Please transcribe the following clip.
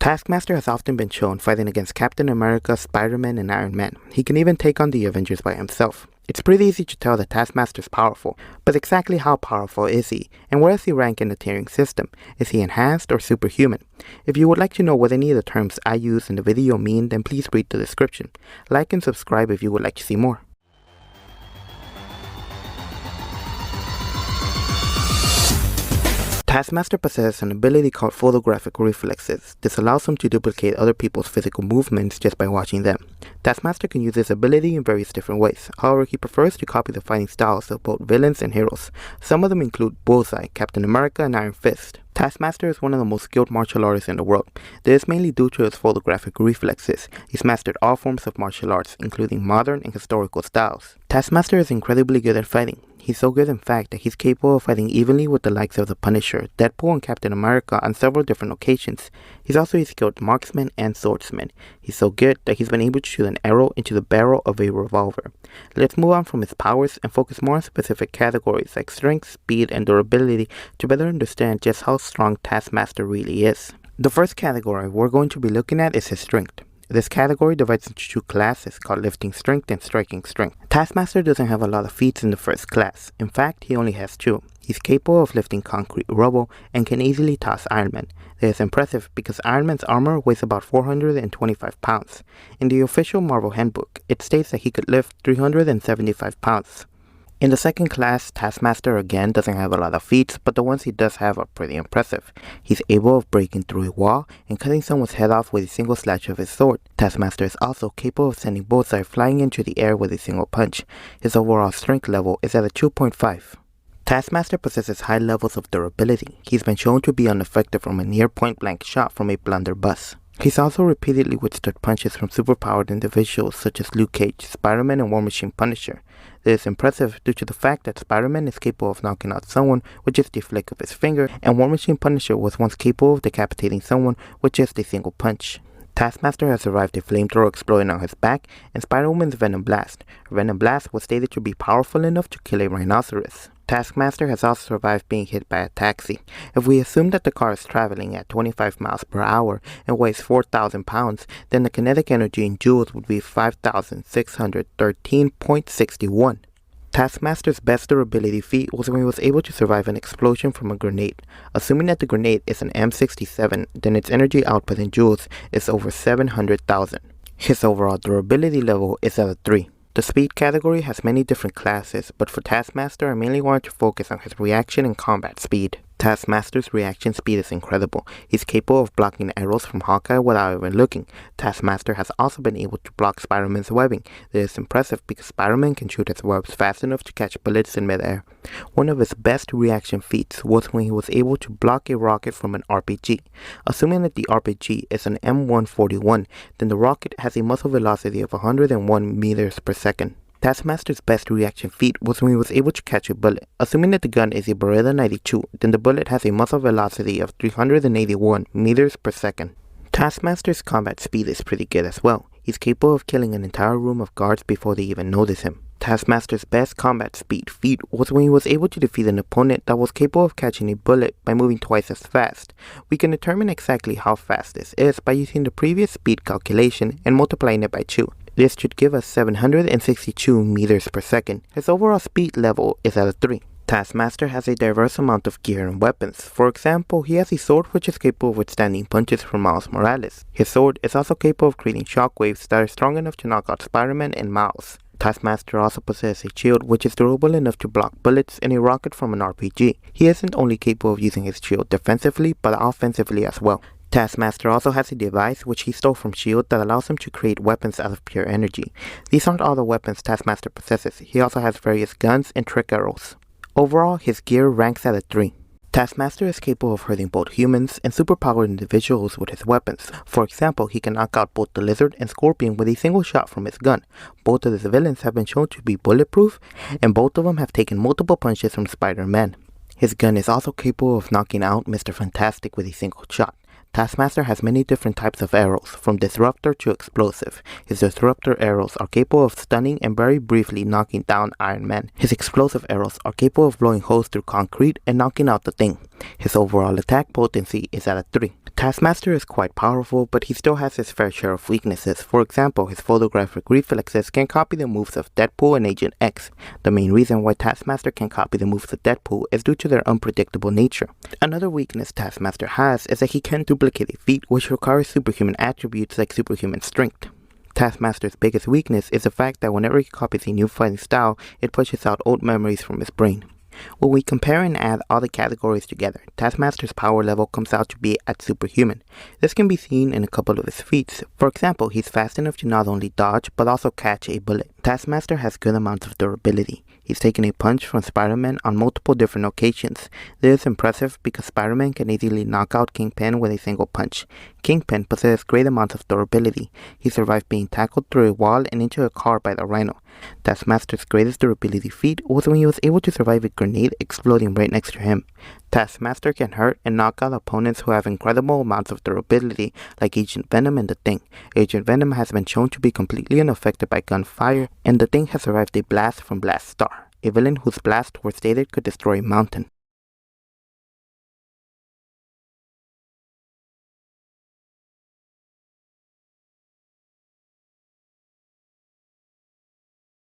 Taskmaster has often been shown fighting against Captain America, Spider-Man, and Iron Man. He can even take on the Avengers by himself. It's pretty easy to tell that Taskmaster is powerful, but exactly how powerful is he, and where does he rank in the tiering system? Is he enhanced or superhuman? If you would like to know what any of the terms I use in the video mean, then please read the description. Like and subscribe if you would like to see more. Taskmaster possesses an ability called photographic reflexes. This allows him to duplicate other people's physical movements just by watching them. Taskmaster can use this ability in various different ways. However, he prefers to copy the fighting styles of both villains and heroes. Some of them include Bullseye, Captain America, and Iron Fist. Taskmaster is one of the most skilled martial artists in the world. This is mainly due to his photographic reflexes. He's mastered all forms of martial arts, including modern and historical styles. Taskmaster is incredibly good at fighting. He's so good in fact that he's capable of fighting evenly with the likes of the Punisher, Deadpool, and Captain America on several different occasions. He's also a skilled marksman and swordsman. He's so good that he's been able to shoot an arrow into the barrel of a revolver. Let's move on from his powers and focus more on specific categories like strength, speed, and durability to better understand just how strong Taskmaster really is. The first category we're going to be looking at is his strength. This category divides into two classes called lifting strength and striking strength. Taskmaster doesn't have a lot of feats in the first class. In fact, he only has two. He's capable of lifting concrete rubble and can easily toss Iron Man. This is impressive because Iron Man's armor weighs about 425 pounds. In the official Marvel handbook, it states that he could lift 375 pounds. In the second class, Taskmaster again doesn't have a lot of feats, but the ones he does have are pretty impressive. He's able of breaking through a wall and cutting someone's head off with a single slash of his sword. Taskmaster is also capable of sending Bullseye flying into the air with a single punch. His overall strength level is at a 2.5. Taskmaster possesses high levels of durability. He's been shown to be unaffected from a near point-blank shot from a blunderbuss. He's also repeatedly withstood punches from superpowered individuals such as Luke Cage, Spider-Man, and War Machine Punisher. This is impressive due to the fact that Spider-Man is capable of knocking out someone with just a flick of his finger, and War Machine Punisher was once capable of decapitating someone with just a single punch. Taskmaster has survived a flamethrower exploding on his back and Spider-Woman's Venom Blast. Venom Blast was stated to be powerful enough to kill a rhinoceros. Taskmaster has also survived being hit by a taxi. If we assume that the car is traveling at 25 miles per hour and weighs 4,000 pounds, then the kinetic energy in joules would be 5,613.61. Taskmaster's best durability feat was when he was able to survive an explosion from a grenade. Assuming that the grenade is an M67, then its energy output in joules is over 700,000. His overall durability level is at a 3. The speed category has many different classes, but for Taskmaster I mainly wanted to focus on his reaction and combat speed. Taskmaster's reaction speed is incredible. He's capable of blocking arrows from Hawkeye without even looking. Taskmaster has also been able to block Spider-Man's webbing. This is impressive because Spider-Man can shoot his webs fast enough to catch bullets in midair. One of his best reaction feats was when he was able to block a rocket from an RPG. Assuming that the RPG is an M141, then the rocket has a muzzle velocity of 101 meters per second. Taskmaster's best reaction feat was when he was able to catch a bullet. Assuming that the gun is a Beretta 92, then the bullet has a muzzle velocity of 381 meters per second. Taskmaster's combat speed is pretty good as well. He's capable of killing an entire room of guards before they even notice him. Taskmaster's best combat speed feat was when he was able to defeat an opponent that was capable of catching a bullet by moving twice as fast. We can determine exactly how fast this is by using the previous speed calculation and multiplying it by 2. This should give us 762 meters per second. His overall speed level is at a 3. Taskmaster has a diverse amount of gear and weapons. For example, he has a sword which is capable of withstanding punches from Miles Morales. His sword is also capable of creating shockwaves that are strong enough to knock out Spider-Man and Miles. Taskmaster also possesses a shield which is durable enough to block bullets and a rocket from an RPG. He isn't only capable of using his shield defensively but offensively as well. Taskmaster also has a device which he stole from S.H.I.E.L.D. that allows him to create weapons out of pure energy. These aren't all the weapons Taskmaster possesses. He also has various guns and trick arrows. Overall, his gear ranks at a 3. Taskmaster is capable of hurting both humans and superpowered individuals with his weapons. For example, he can knock out both the Lizard and Scorpion with a single shot from his gun. Both of his villains have been shown to be bulletproof, and both of them have taken multiple punches from Spider-Man. His gun is also capable of knocking out Mr. Fantastic with a single shot. Taskmaster has many different types of arrows, from disruptor to explosive. His disruptor arrows are capable of stunning and very briefly knocking down Iron Man. His explosive arrows are capable of blowing holes through concrete and knocking out the Thing. His overall attack potency is at a 3. Taskmaster is quite powerful, but he still has his fair share of weaknesses. For example, his photographic reflexes can copy the moves of Deadpool and Agent X. The main reason why Taskmaster can copy the moves of Deadpool is due to their unpredictable nature. Another weakness Taskmaster has is that he can duplicate a feat, which requires superhuman attributes like superhuman strength. Taskmaster's biggest weakness is the fact that whenever he copies a new fighting style, it pushes out old memories from his brain. When we compare and add all the categories together, Taskmaster's power level comes out to be at superhuman. This can be seen in a couple of his feats. For example, he's fast enough to not only dodge, but also catch a bullet. Taskmaster has good amounts of durability. He's taken a punch from Spider-Man on multiple different occasions. This is impressive because Spider-Man can easily knock out Kingpin with a single punch. Kingpin possesses great amounts of durability. He survived being tackled through a wall and into a car by the Rhino. Taskmaster's greatest durability feat was when he was able to survive a grenade exploding right next to him. Taskmaster can hurt and knock out opponents who have incredible amounts of durability, like Agent Venom and the Thing. Agent Venom has been shown to be completely unaffected by gunfire, and the Thing has survived a blast from Blast Star, a villain whose blasts were stated could destroy a mountain.